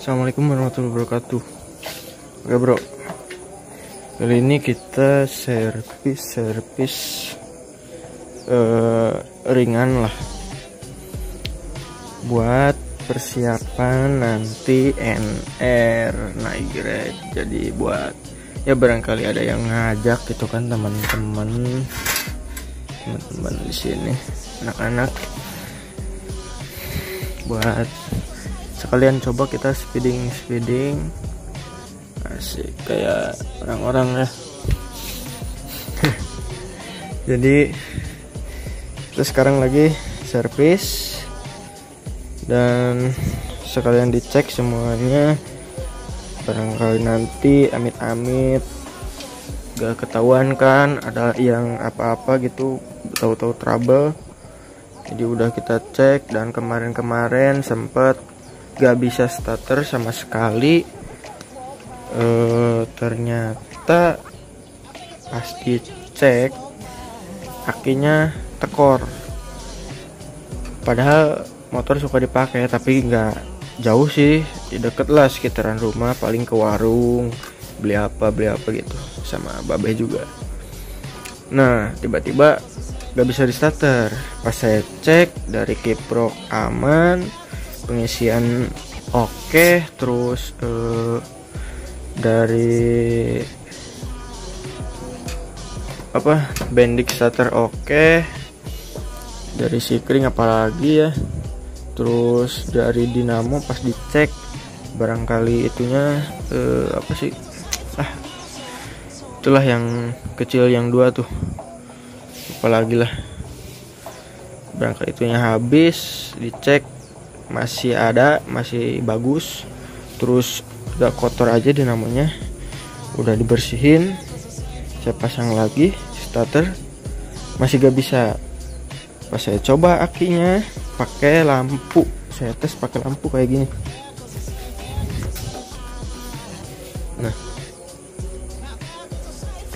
Assalamualaikum warahmatullahi wabarakatuh. Oke bro, kali ini kita servis ringan lah, buat persiapan nanti NR naik grade. Jadi buat ya barangkali ada yang ngajak gitu kan, teman-teman di sini, anak-anak, buat sekalian coba kita speeding asik kayak orang-orang ya. Jadi kita sekarang lagi servis dan sekalian dicek semuanya, barangkali nanti amit-amit gak ketahuan kan ada yang apa-apa gitu, tahu-tahu trouble. Jadi udah kita cek, dan kemarin sempet gak bisa starter sama sekali. Ternyata pas dicek akinya tekor, padahal motor suka dipakai, tapi nggak jauh sih, di deket lah sekitaran rumah, paling ke warung beli apa gitu sama babe juga. Nah tiba-tiba gak bisa di starter. Pas saya cek dari kiprok aman, pengisian oke, terus dari bendik starter oke, dari sikring apalagi ya, terus dari dinamo pas dicek barangkali itunya itulah yang kecil, yang dua tuh apalagi lah, barangkali itunya habis. Dicek masih ada, masih bagus, terus udah kotor aja dinamonya, udah dibersihin. Saya pasang lagi starter, masih gak bisa. Pas saya coba akinya pakai lampu, saya tes pakai lampu kayak gini. Nah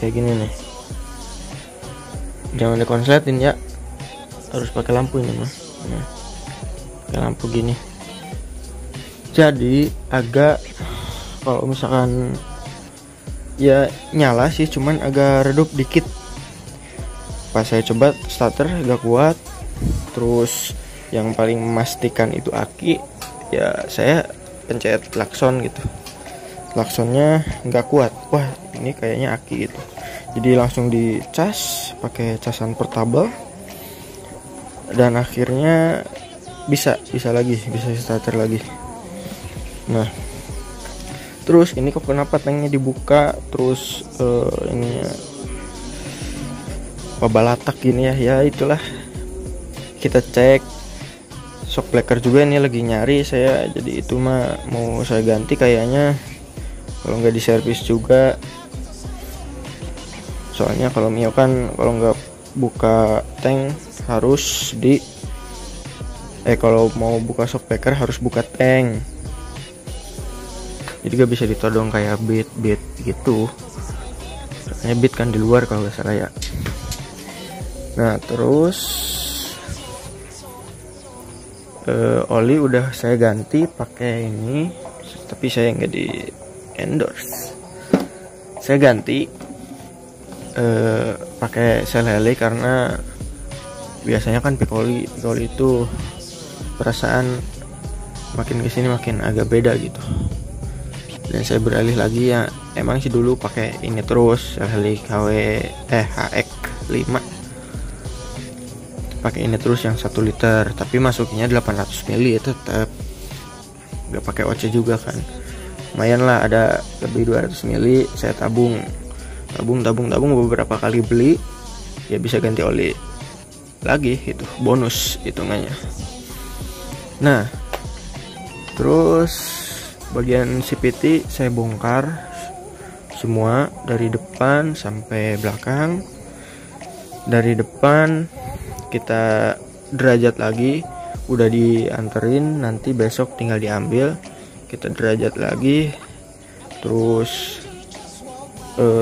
kayak gini nih, jangan dikonsletin ya, harus pakai lampu ini mah. Nah, pakai lampu gini, jadi agak, kalau misalkan ya nyala sih, cuman agak redup dikit. Pas saya coba starter gak kuat. Terus yang paling memastikan itu aki, ya saya pencet klakson gitu, klaksonnya nggak kuat. Wah ini kayaknya aki gitu, jadi langsung dicas pakai casan portable, dan akhirnya bisa starter lagi. Nah terus ini kok kenapa tanknya dibuka, terus ininya balatak gini ya itulah, kita cek. Shock breaker juga ini lagi nyari saya, jadi itu mah mau saya ganti kayaknya kalau nggak diservis juga. Soalnya kalau Mio kan kalau nggak buka tank harus kalau mau buka shock breaker harus buka tank, jadi gak bisa ditodong kayak beat gitu. Soalnya beat kan di luar kalau nggak salah ya. Nah terus oli udah saya ganti pakai ini, tapi saya nggak di endorse. Saya ganti pakai sel heli, karena biasanya kan Piccoli itu perasaan makin kesini makin agak beda gitu. Dan saya beralih lagi ya, emang sih dulu pakai ini terus, sel heli HX 5, pakai ini terus yang 1 liter, tapi masukinnya 800 ml ya, tetap gak pakai OC juga kan, lumayan lah, ada lebih 200 ml. Saya tabung beberapa kali beli, ya bisa ganti oli lagi, itu bonus hitungannya. Nah terus bagian CVT saya bongkar semua dari depan sampai belakang. Dari depan kita derajat lagi, udah dianterin, nanti besok tinggal diambil. Kita derajat lagi, terus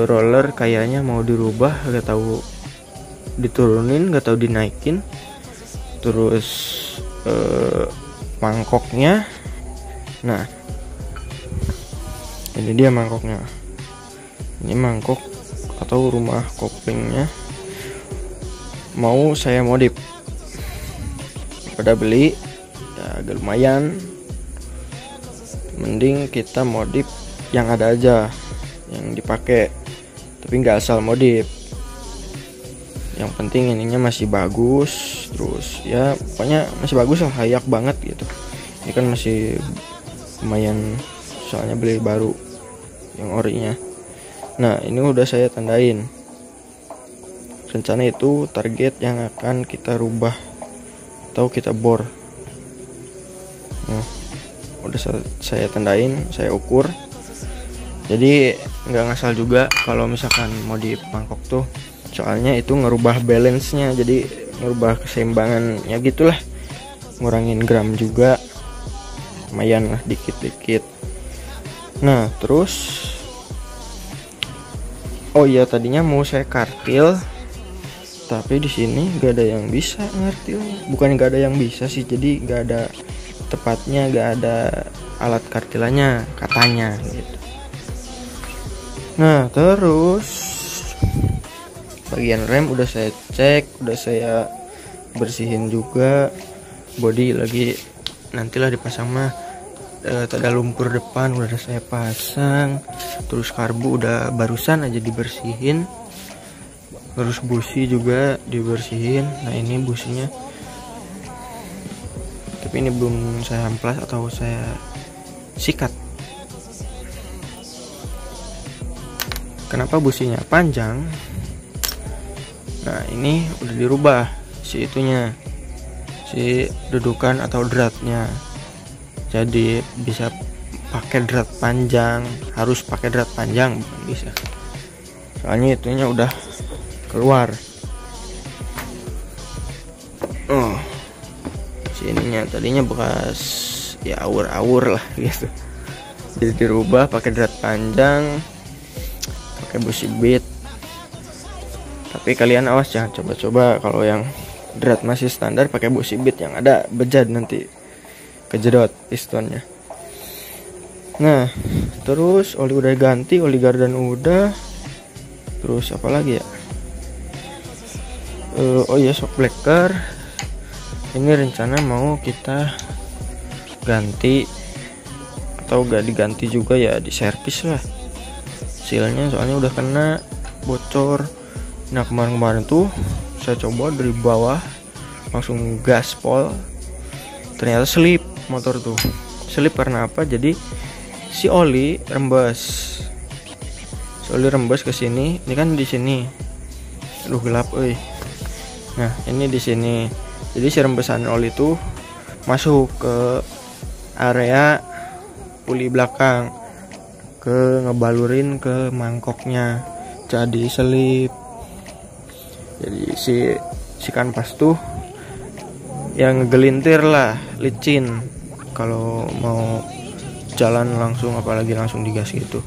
roller kayaknya mau dirubah, gak tahu diturunin, gak tahu dinaikin. Terus mangkoknya, nah Ini dia mangkoknya. Ini mangkok atau rumah koplingnya mau saya modif. Pada beli ya agak lumayan, mending kita modif yang ada aja yang dipakai, tapi nggak asal modif. Yang penting ininya masih bagus, terus ya pokoknya masih bagus lah, layak banget gitu. Ini kan masih lumayan, soalnya beli baru yang orinya. Nah ini udah saya tandain rencana itu target yang akan kita rubah atau kita bor. Nah udah saya tandain, saya ukur. Jadi nggak ngasal juga kalau misalkan mau di mangkok tuh, soalnya itu ngerubah balance-nya, jadi ngerubah keseimbangan ya gitulah, ngurangin gram juga lumayan lah dikit-dikit. Nah terus oh iya, tadinya mau saya kartil, tapi di sini nggak ada yang bisa ngartilnya. Bukan nggak ada yang bisa sih, jadi nggak ada tepatnya, nggak ada alat kartilannya katanya gitu. Nah terus bagian rem udah saya cek, udah saya bersihin juga. Bodi lagi nantilah dipasang mah. Ada lumpur depan udah saya pasang, terus karbu udah barusan aja dibersihin, terus busi juga dibersihin. Nah ini businya, tapi ini belum saya amplas atau saya sikat. Kenapa businya panjang? Nah ini udah dirubah si itunya, si dudukan atau dratnya. Jadi bisa pakai drat panjang, harus pakai drat panjang, bukan bisa. Soalnya itunya udah keluar. Oh, sininya tadinya bekas ya awur-awur lah gitu. Jadi dirubah pakai drat panjang, pakai busi bit. Tapi kalian awas jangan coba-coba kalau yang drat masih standar pakai busi bit, yang ada bejat nanti, kejedot pistonnya. Nah terus oli udah ganti, oli gardan udah. Terus apa lagi ya, oh iya, shock breaker ini rencana mau kita ganti atau gak diganti juga ya, di servis lah silnya, soalnya udah kena bocor. Nah kemarin tuh saya coba dari bawah langsung gaspol, ternyata slip motor tuh. Slip karena apa? Jadi si oli rembes, ke sini. Ini kan di sini, aduh gelap, nah ini di sini. Jadi si rembesan oli tuh masuk ke area puli belakang, ke ngebalurin ke mangkoknya, jadi selip. Jadi si kanvas tuh yang ngegelintir lah, licin kalau mau jalan langsung, apalagi langsung digas gitu,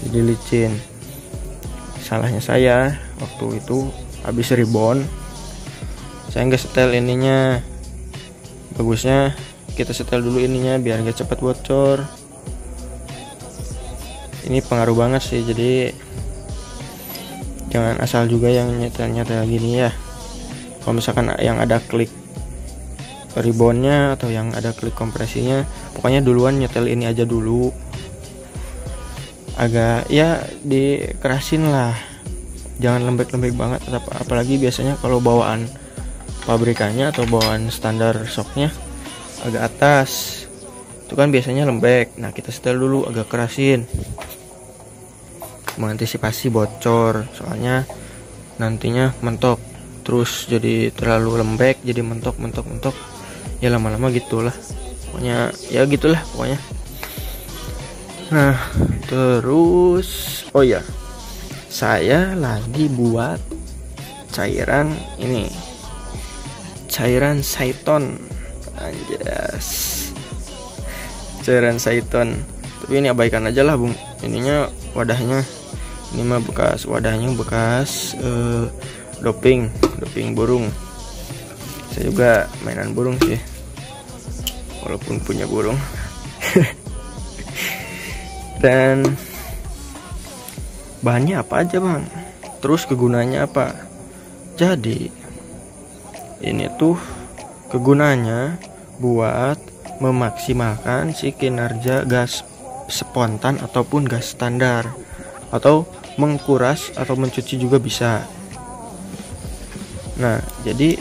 jadi licin. Salahnya saya waktu itu habis ribon, saya nggak setel ininya. Bagusnya kita setel dulu ininya biar nggak cepat bocor. Ini pengaruh banget sih, jadi jangan asal juga yang nyetel gini ya. Kalau misalkan yang ada klik ribonnya atau yang ada klik kompresinya, pokoknya duluan nyetel ini aja dulu, agak ya dikerasin lah, jangan lembek-lembek banget. Apalagi biasanya kalau bawaan pabrikannya atau bawaan standar shocknya agak atas, itu kan biasanya lembek. Nah kita setel dulu agak kerasin, mengantisipasi bocor, soalnya nantinya mentok terus, jadi terlalu lembek, jadi mentok ya, lama-lama gitulah pokoknya, ya gitulah pokoknya. Nah terus oh ya, saya lagi buat cairan ini, cairan Saiton, anjas, cairan Saiton. Tapi ini abaikan aja lah bung, ininya wadahnya, ini mah bekas wadahnya bekas doping burung. Saya juga mainan burung sih, walaupun punya burung. Dan bahannya apa aja bang, terus kegunaannya apa? Jadi ini tuh kegunaannya buat memaksimalkan si kinerja gas spontan ataupun gas standar, atau mengkuras atau mencuci juga bisa. Nah, jadi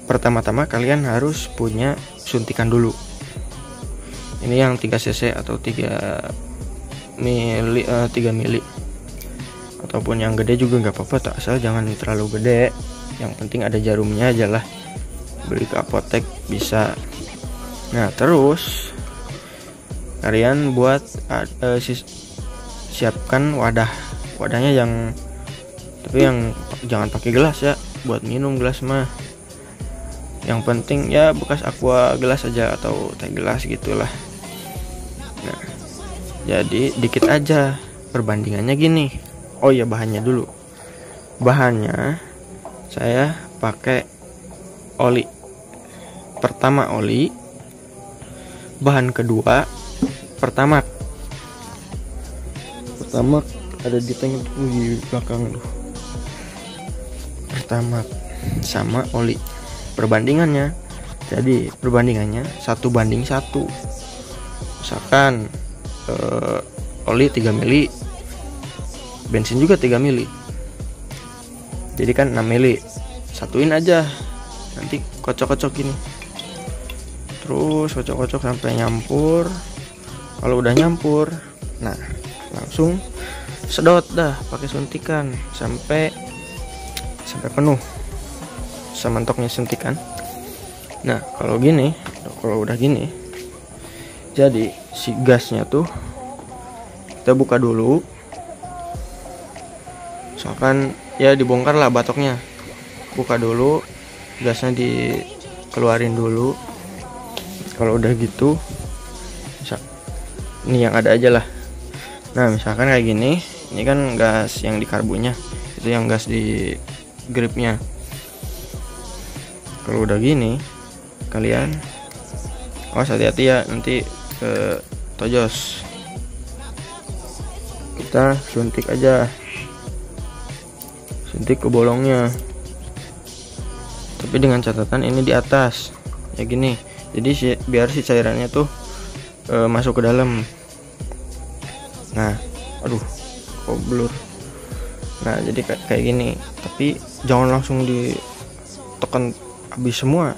pertama-tama kalian harus punya suntikan dulu. Ini yang 3 cc atau 3 mili, 3 mili, ataupun yang gede juga nggak apa-apa, tak asal jangan terlalu gede. Yang penting ada jarumnya aja lah, beli ke apotek bisa. Nah, terus kalian buat siapkan wadahnya tapi yang jangan pakai gelas ya, buat minum gelas mah. Yang penting ya bekas aqua gelas aja atau teh gelas gitulah. Nah, jadi dikit aja, perbandingannya gini. Oh ya, bahannya dulu. Bahannya saya pakai oli. Pertama oli, bahan kedua pertamax. Pertamax ada di tank di belakang tuh. Pertamax sama oli. Perbandingannya, jadi perbandingannya 1:1. Misalkan oli 3 mili, bensin juga 3 mili, jadi kan 6 mili. Satuin aja, nanti kocok-kocok gini, terus kocok-kocok sampai nyampur. Kalau udah nyampur, nah langsung sedot dah pakai suntikan sampai penuh semantoknya suntikan. Nah, kalau udah gini, jadi si gasnya tuh kita buka dulu. Misalkan ya dibongkar lah batoknya, buka dulu, gasnya dikeluarin dulu. Kalau udah gitu, ini yang ada aja lah. Nah, misalkan kayak gini, ini kan gas yang di karbunya, itu yang gas di gripnya. Kalau udah gini, kalian awas, hati-hati ya, nanti ke tojos. Kita suntik aja, suntik ke bolongnya, tapi dengan catatan ini di atas ya gini, jadi biar si cairannya tuh masuk ke dalam. Nah, aduh kok blur. Nah, jadi kayak gini, tapi jangan langsung ditekan habis semua,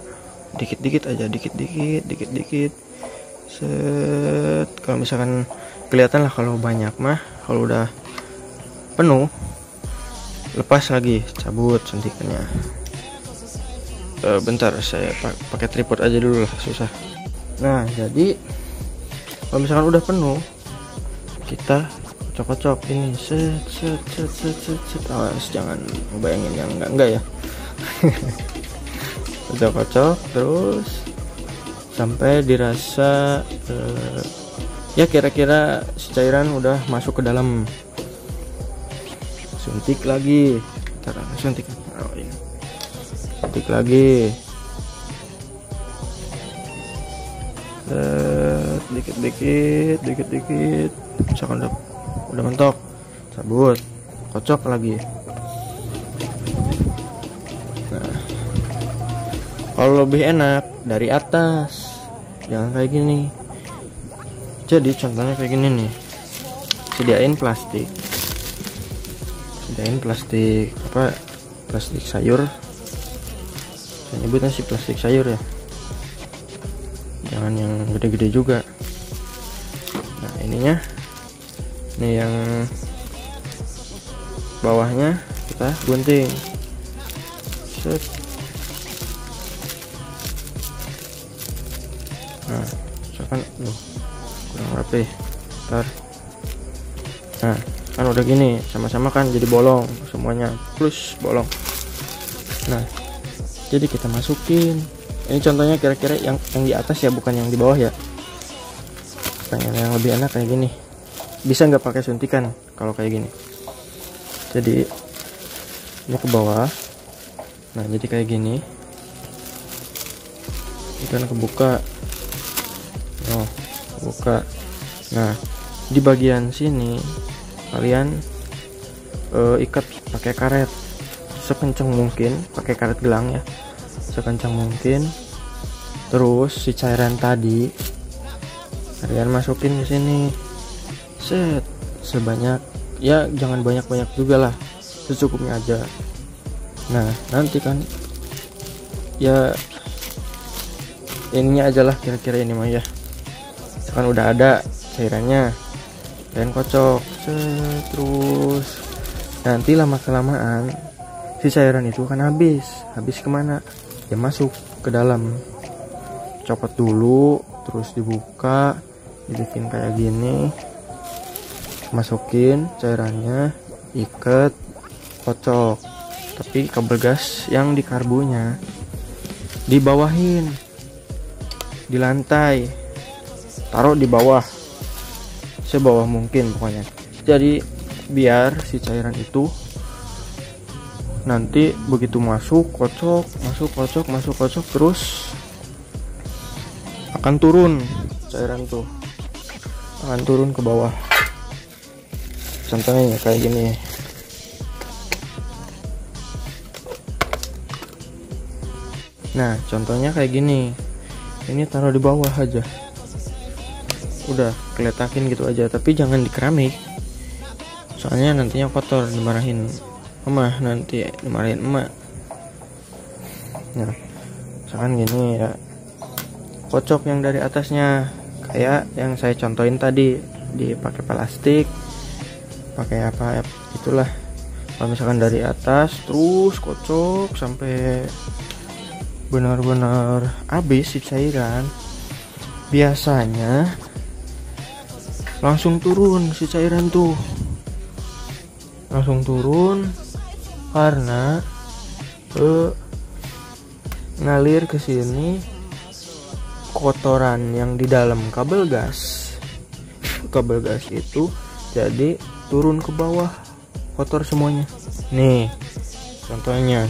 dikit-dikit aja, dikit-dikit set. Kalau misalkan kelihatan lah kalau banyak mah, kalau udah penuh lepas lagi, cabut suntikannya. Bentar, saya pakai tripod aja dulu lah, susah. Nah, jadi kalau misalkan udah penuh, kita kocok-kocok ini, set. Awas jangan bayangin yang enggak ya. Kocok-kocok terus sampai dirasa ya kira-kira si cairan udah masuk ke dalam. Suntik lagi, suntik lagi, dikit-dikit. Misalkan udah mentok, cabut, kocok lagi. Nah, kalau lebih enak dari atas, jangan kayak gini. Jadi contohnya kayak gini nih, sediain plastik plastik sayur. Saya nyebutnya sih plastik sayur ya, jangan yang gede-gede juga. Nah, ininya, ini yang bawahnya kita gunting, set. Nah, misalkan kurang rapi, ntar. Nah, kan udah gini, sama-sama kan jadi bolong semuanya, plus bolong. Nah, jadi kita masukin. Ini contohnya kira-kira yang di atas ya, bukan yang di bawah ya. Pengen yang lebih enak kayak gini, bisa nggak pakai suntikan kalau kayak gini. Jadi ini ke bawah. Nah, jadi kayak gini, ini kan kebuka. Oh, buka. Nah, di bagian sini kalian ikat pakai karet sekencang mungkin, pakai karet gelang ya, sekencang mungkin. Terus si cairan tadi kalian masukin ke sini, set, sebanyak, ya jangan banyak-banyak juga lah, secukupnya aja. Nah nanti kan ya ininya aja lah, kira-kira ini mah ya. Kan udah ada cairannya, kalian kocok, set, terus nanti lama kelamaan si cairan itu kan habis kemana ya, masuk ke dalam. Copot dulu, terus dibuka, dibikin kayak gini, masukin cairannya, ikat, kocok. Tapi kabel gas yang di karbunya dibawahin di lantai, taruh di bawah, sebawah mungkin pokoknya. Jadi biar si cairan itu nanti begitu masuk kocok, masuk kocok, terus akan turun, cairan tuh akan turun ke bawah. Contohnya ya kayak gini. Nah contohnya kayak gini, ini taruh di bawah aja, udah keletakin gitu aja, tapi jangan di keramik, soalnya nantinya kotor, dimarahin emak, nanti dimarahin emak. Nah misalkan gini ya, kocok yang dari atasnya kayak yang saya contohin tadi, dipakai plastik, pakai apa ya, itulah. Kalau misalkan dari atas terus kocok sampai benar-benar habis si cairan, biasanya langsung turun si cairan tuh, langsung turun karena ngalir ke sini kotoran yang di dalam kabel gas itu, jadi turun ke bawah, kotor semuanya. Nih contohnya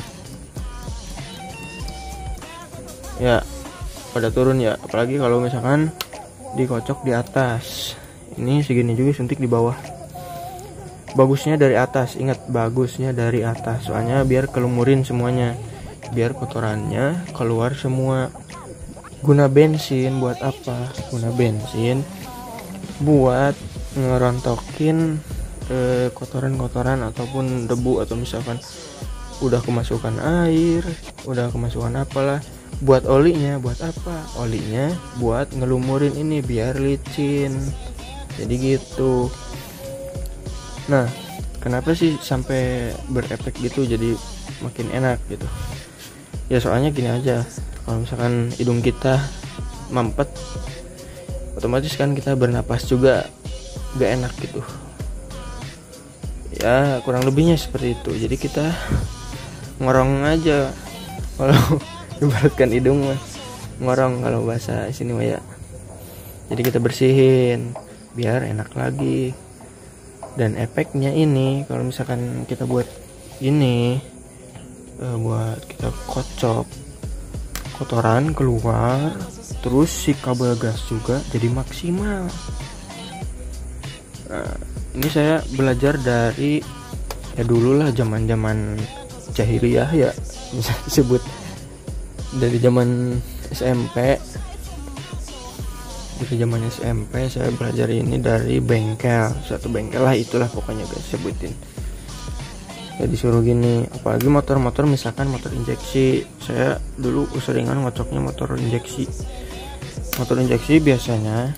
ya, pada turun ya, apalagi kalau misalkan dikocok di atas. Ini segini juga suntik di bawah. Bagusnya dari atas, ingat, bagusnya dari atas, soalnya biar kelumurin semuanya, biar kotorannya keluar semua. Guna bensin buat apa? Guna bensin buat ngerontokin kotoran-kotoran ataupun debu, atau misalkan udah kemasukan air, udah kemasukan apalah. Buat olinya buat apa? Olinya buat ngelumurin ini biar licin. Jadi gitu. Nah, kenapa sih sampai berefek gitu, jadi makin enak gitu? Ya soalnya gini aja, kalau misalkan hidung kita mampet, otomatis kan kita bernapas juga gak enak gitu ya, kurang lebihnya seperti itu. Jadi kita ngorong aja, kalau ibaratkan hidung mah ngorong kalau bahasa sini mah ya. Jadi kita bersihin biar enak lagi. Dan efeknya ini kalau misalkan kita buat ini, buat kita kocok, kotoran keluar, terus si kabel gas juga jadi maksimal. Nah, ini saya belajar dari ya dulu lah, zaman jahiliyah ya, bisa disebut dari zaman SMP. Dari zaman SMP saya belajar ini dari bengkel, suatu bengkel lah, itulah pokoknya guys, sebutin. Ya disuruh gini, apalagi motor-motor, misalkan motor injeksi. Saya dulu seringan ngocoknya motor injeksi. Motor injeksi biasanya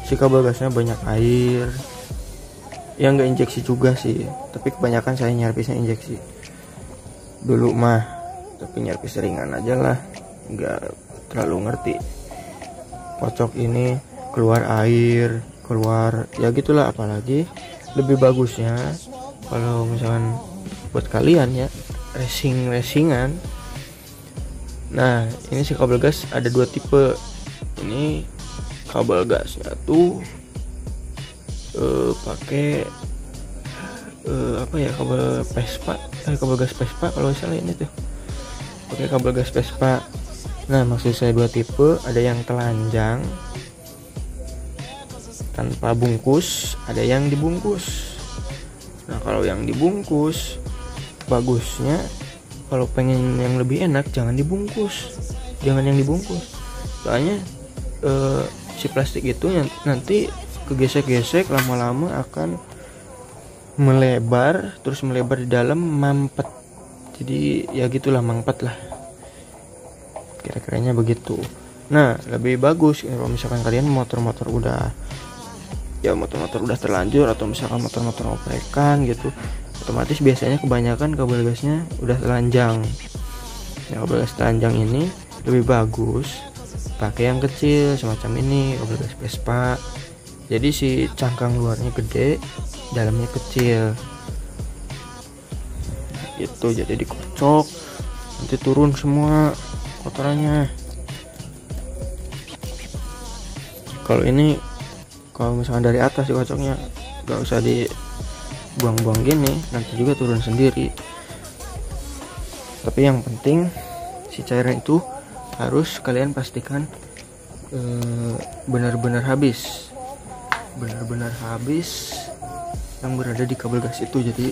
si kabel gasnya banyak air. Ya nggak injeksi juga sih, tapi kebanyakan saya nyerpisnya injeksi dulu mah, tapi nyerpis seringan aja lah, nggak terlalu ngerti. Kocok ini keluar air, keluar ya gitulah. Apalagi lebih bagusnya kalau misalkan buat kalian ya racingan. Nah ini si kabel gas ada dua tipe. Ini kabel gasnya tuh pakai apa ya, kabel Vespa, kabel gas Vespa kalau misalnya ini tuh pakai kabel gas Vespa. Nah maksud saya dua tipe, ada yang telanjang, tanpa bungkus, ada yang dibungkus. Nah kalau yang dibungkus, bagusnya kalau pengen yang lebih enak jangan dibungkus, soalnya si plastik itu nanti kegesek-gesek, lama-lama akan melebar di dalam, mampet. Jadi ya gitulah, mampet lah, kira-kiranya begitu. Nah lebih bagus kalau misalkan kalian motor-motor udah terlanjur, atau misalkan motor-motor oprekan gitu, otomatis biasanya kebanyakan kabel gasnya udah telanjang. Nah kabel gas telanjang ini lebih bagus pakai yang kecil semacam ini, kabel gas Vespa. Jadi si cangkang luarnya gede, dalamnya kecil gitu, jadi dikocok nanti turun semua kotorannya. Kalau ini, kalau misalkan dari atas dikocoknya, gak usah dibuang-buang gini, nanti juga turun sendiri. Tapi yang penting si cairan itu harus kalian pastikan benar-benar habis yang berada di kabel gas itu. Jadi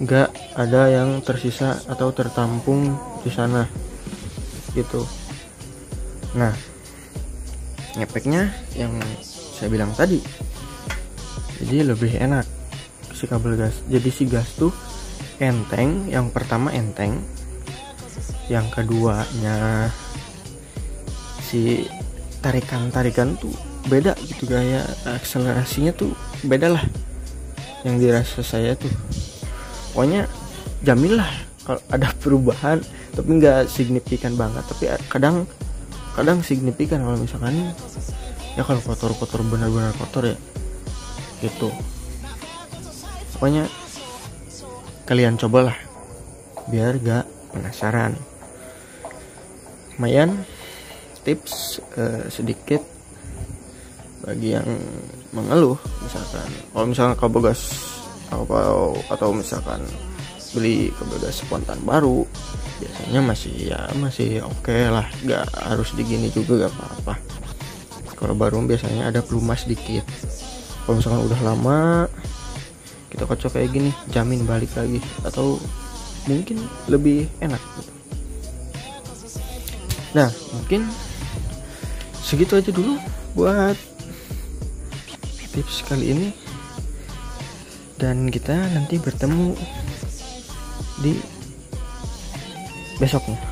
nggak ada yang tersisa atau tertampung di sana gitu. Nah ngepeknya yang saya bilang tadi, jadi lebih enak si kabel gas. Jadi si gas tuh enteng, yang pertama enteng, yang keduanya si tarikan tuh beda gitu, gaya akselerasinya tuh beda lah yang dirasa saya tuh. Pokoknya jamin lah kalau ada perubahan, tapi nggak signifikan banget, tapi kadang signifikan kalau misalkan ya kalau kotor benar-benar kotor ya gitu. Pokoknya kalian cobalah biar gak penasaran. Lumayan tips sedikit bagi yang mengeluh, misalkan kalau misalkan kabel gas atau misalkan beli kabel gas spontan baru, biasanya masih oke lah, gak harus digini juga, gak apa-apa. Kalau baru biasanya ada pelumas sedikit. Kalau misalkan udah lama kita kocok kayak gini, jamin balik lagi, atau mungkin lebih enak gitu. Nah mungkin segitu aja dulu buat tips kali ini, dan kita nanti bertemu di besoknya.